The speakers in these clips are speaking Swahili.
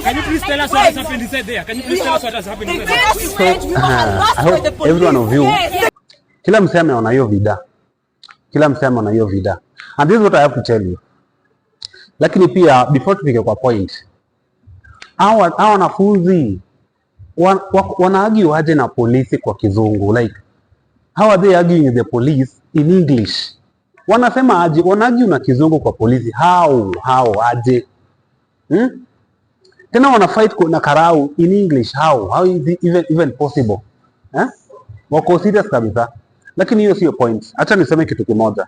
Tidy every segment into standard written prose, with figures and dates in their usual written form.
Can you please tell us what has happened inside there? Can you please tell us what has happened inside there? So, I hope every one of you, kila msee ameona hiyo vida. Kila msee ameona hiyo vida. And this is what I have to tell you. Lakini pia, before tufike kwa point, hawa wanafunzi wanaargue aje na polisi kwa kizungu? Like, how are they arguing with the police in English? Wanasema aje? Wanaargue na kizungu kwa polisi. How aje? Tena wana fight na karau in English. How is it even possible? Wako serious kabisa. Lakini hiyo sio point. Acha niseme kitu kimoja.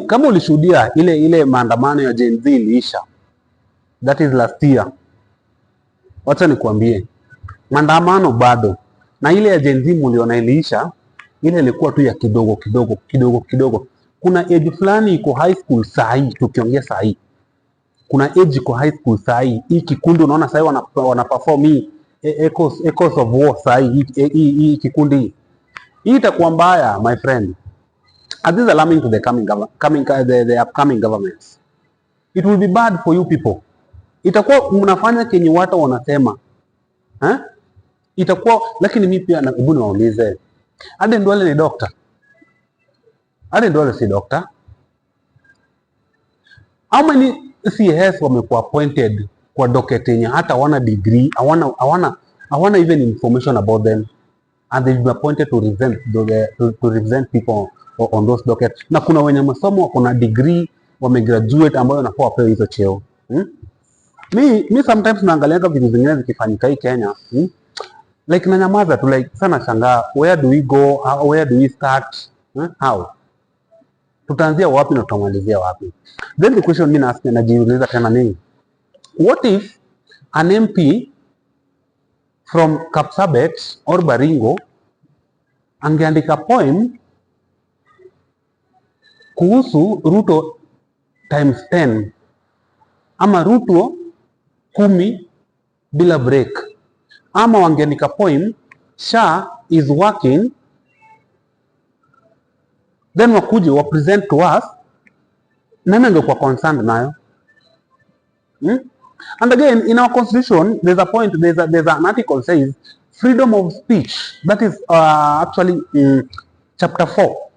Kama ulishuhudia ile maandamano ya Gen Z iliisha, that is last year. Wacha nikuambie, maandamano bado. Na ile ya Gen Z mliona iliisha, ile ilikuwa tu ya kidogo. Kuna age fulani iko high school saa hii, tukiongea saa hii. Kuna age iko high school saa hii. Hii kikundi unaona saa hii wana perform hii Echoes of War saa hii kikundi hii. Hii itakuwa mbaya, my friend. And this is alarming to the the upcoming governments. It will be bad for you people. Itakuwa mnafanya kenye watu wanasema. Itakuwa, lakini mimi pia hebu niwaulize. Aden Duale ni doctor? Aden Duale si doctor? How many CS wamekuwa appointed kwa docket yenye hata hawana degree, hawana even information about them, and they've been appointed to represent people on those dockets. Na kuna wenye masomo wako na degree, wamegraduate, ambayo wanafaa wapewe hizo cheo. Mi sometimes naangalia vitu zingine zikifanyika hii Kenya, like nanyamaza tu, like sana shangaa, where do we go, where do we start, how tutaanzia wapi na tutamalizia wapi? Then the question mimi najiuliza tena ni, what if an MP from Kapsabet or Baringo angeandika poem kuhusu Ruto times 10 ama Ruto 10 bila break, ama wangeandika poem SHA is working, then wakuje wa present to us, nani angekuwa concerned nayo? And again, in our constitution, there's a point, there's an article says freedom of speech. That is actually chapter 4,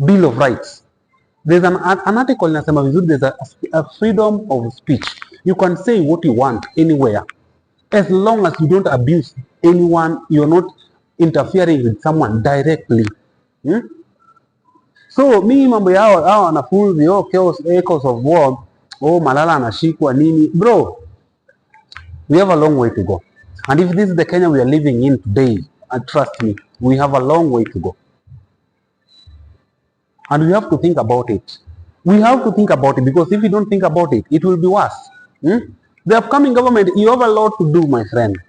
Bill of Rights. There's an article inasema vizuri, there's a freedom of speech. You can say what you want anywhere, as long as you don't abuse anyone, you're not interfering with someone directly. So mi mambo yao wanafunzi Echoes of War, Malala anashikwa nini, bro, we have a long way to go. And if this is the Kenya we are living in today, and trust me, we have a long way to go. And we have to think about it. We have to think about it, because if you don't think about it, it will be worse. The upcoming government, you have a lot to do, my friend.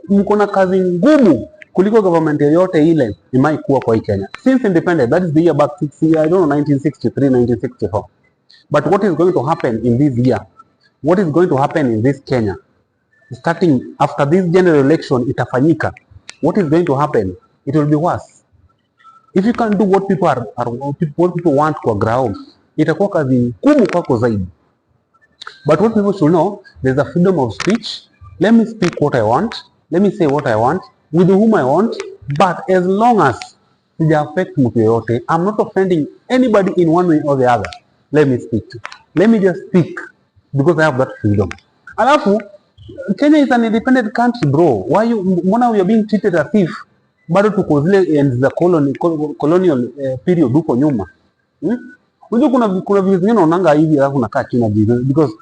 Mko na kazi ngumu kuliko government yoyote ile imaikuwa kwa hii Kenya since independent. That is the year back 60, I don't know, 1963, 1964. But what is going to happen in this year? What is going to happen in this Kenya? Starting after this general election itafanyika. What is going to happen? It will be worse. If you can do what people what people want kwa ground, itakuwa kazi ngumu kwako zaidi. But what people should know, there's a freedom of speech. Let me speak what I want. Let me say what I want, with whom I want. But as long as sija affect mtu yoyote, I'm not offending anybody in one way or the other. Let me speak. Let me just speak because I have that freedom. Alafu, Kenya is an independent country, bro. Mbona we are being treated as if bado tuko zile enzi za colonial period huko nyuma? Unajua kuna vitu vingine unaanga hivi alafu unakaa chini jibu, because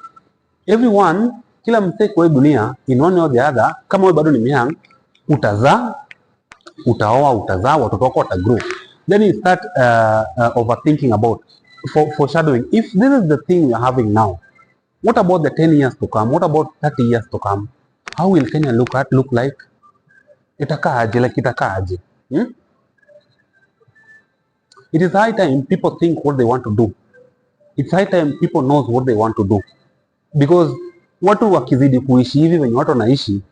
everyone, kila mtu kwa dunia in one or the other, kama wewe bado ni myang, utazaa, watoto wako watagrow. Then you start overthinking about foreshadowing. If this is the thing we are having now, what about the 10 years to come? What about 30 years to come? How will Kenya look like? Itakaaje? It is high time people think what they want to do. It's high time people knows what they want to do. Because watu wakizidi kuishi hivi wenye watu wanaishi,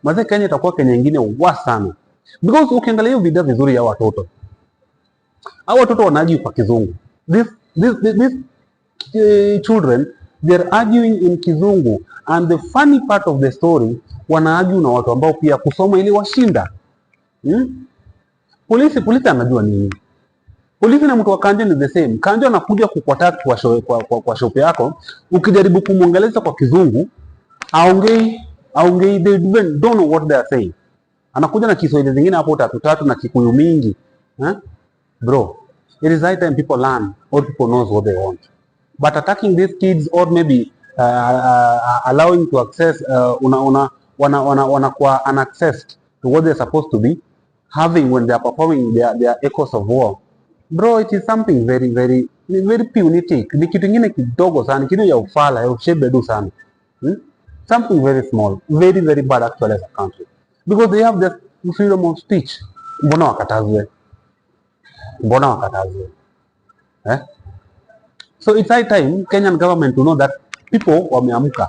maze Kenya itakuwa Kenya nyingine wa sana. Because ukiangalia hiyo video vizuri ya watoto, hao watoto wanaji kwa kizungu. These children They're arguing in Kizungu, and the funny part of the story, wana argue na watu ambao pia kusoma ili washinda. Polisi anajua nini? Polisi na mtu wa Kanjo ni the same. Kanjo anakuja kukuattack kwa shop yako, ukijaribu kumwongeleza kwa Kizungu, aongei, they even don't know what they are saying. Anakuja na Kiswahili zingine hapo tatu na Kikuyu mingi. Bro, it is high time people learn or people knows what they want. But attacking these kids or maybe allowing to access wanakuwa unaccessed to what they're supposed to be having when they are performing their echoes of war. Bro, it is something very punitive. Ni kitu ingine kidogo sana, kitu ya ufala, ya ushebedu sana. Something very small, very bad actually as a country. Because they have the freedom of speech. Mbona wakatazwe? So it's high time Kenyan government to know that people wameamka,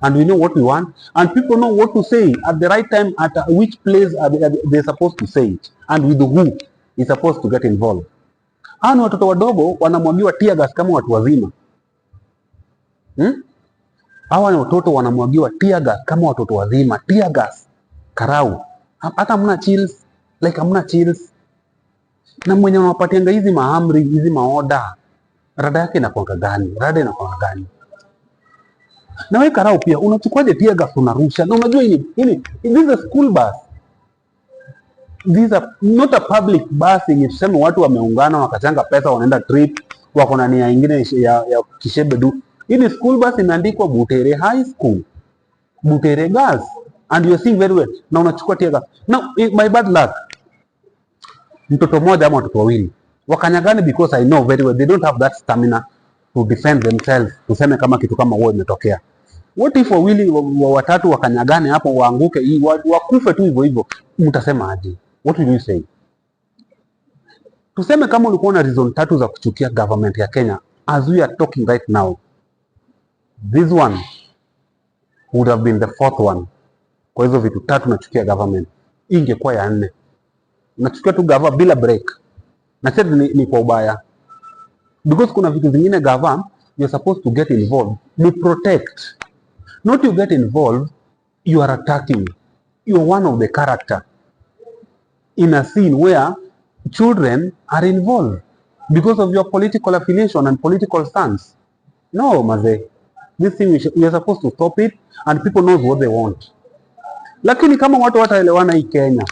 and we know what we want, and people know what to say at the right time, at which place are they supposed to say it, and with who is supposed to get involved. Ni watoto wadogo wanamwagiwa tear gas kama watu wazima. Hawa ni watoto wanamwagiwa tear gas kama watoto wazima. Tear gas, karau. Hata hamna chills, hamna chills. Na mwenye wanapatianga hizi maamri, hizi maoda, rada yake inakuanga gani? Na wewe karau pia unachukuaje tear gas unarusha? Na unajua hii this is a school bus. These are not a public bus yenye tuseme watu wameungana wakachanga pesa wanaenda trip, wako na nia nyingine ya kishebedu. Hii ni school bus imeandikwa Butere High School, Butere Girls, and you are seeing very well. Na unachukua tear gas. Now my bad luck, mtoto mmoja ama watoto wawili wakanyagane, because I know very well they don't have that stamina to defend themselves. Tuseme kama kitu kama huo imetokea, what if wawili watatu wakanyagane hapo, waanguke, wakufe tu hivyo, mtasema aje? What will you say? Tuseme kama ulikuwa na reason 3 za kuchukia government ya Kenya, as we are talking right now, this one would have been the 4th one. Kwa hizo vitu 3 nachukia government, ingekuwa ya 4. Nachukia tu gava bila break. Na sasa ni kwa ubaya, because kuna vitu zingine gava you're supposed to get involved, you protect, not you get involved, you are attacking. You are one of the character in a scene where children are involved because of your political affiliation and political stance. No, maze, this thing we are supposed to stop it, and people knows what they want. Lakini kama watu wataelewana hii Kenya,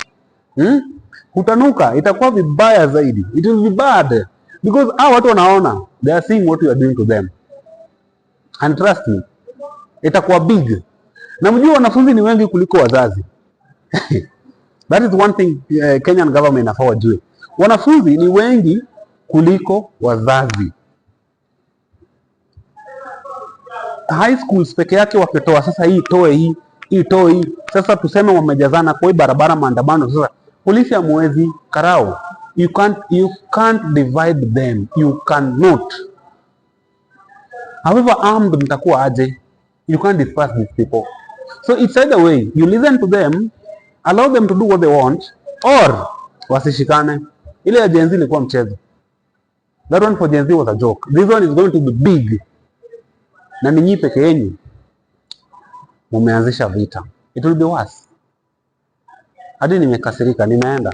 utanuka, itakuwa vibaya zaidi. It will be bad because watu wanaona, they are seeing what you are doing to them, and trust me, itakuwa big. Na mjua wanafunzi ni wengi kuliko wazazi. That is one thing Kenyan government inafaa wajue. Wanafunzi ni wengi kuliko wazazi. High schools peke yake wakitoa sasa hii toe hii. Sasa tuseme wamejazana kwa barabara maandamano. Sasa polisi hamwezi karao. You can't divide them. You cannot. However armed mtakuwa aje, you can't disperse these people. So it's either way, you listen to them, allow them to do what they want, or wasishikane. Ile ya Gen Z ilikuwa mchezo. That one for Gen Z was a joke. This one is going to be big. Na ninyi peke yenu mumeanzisha vita. It will be worse. Hadi nimekasirika, nimeenda.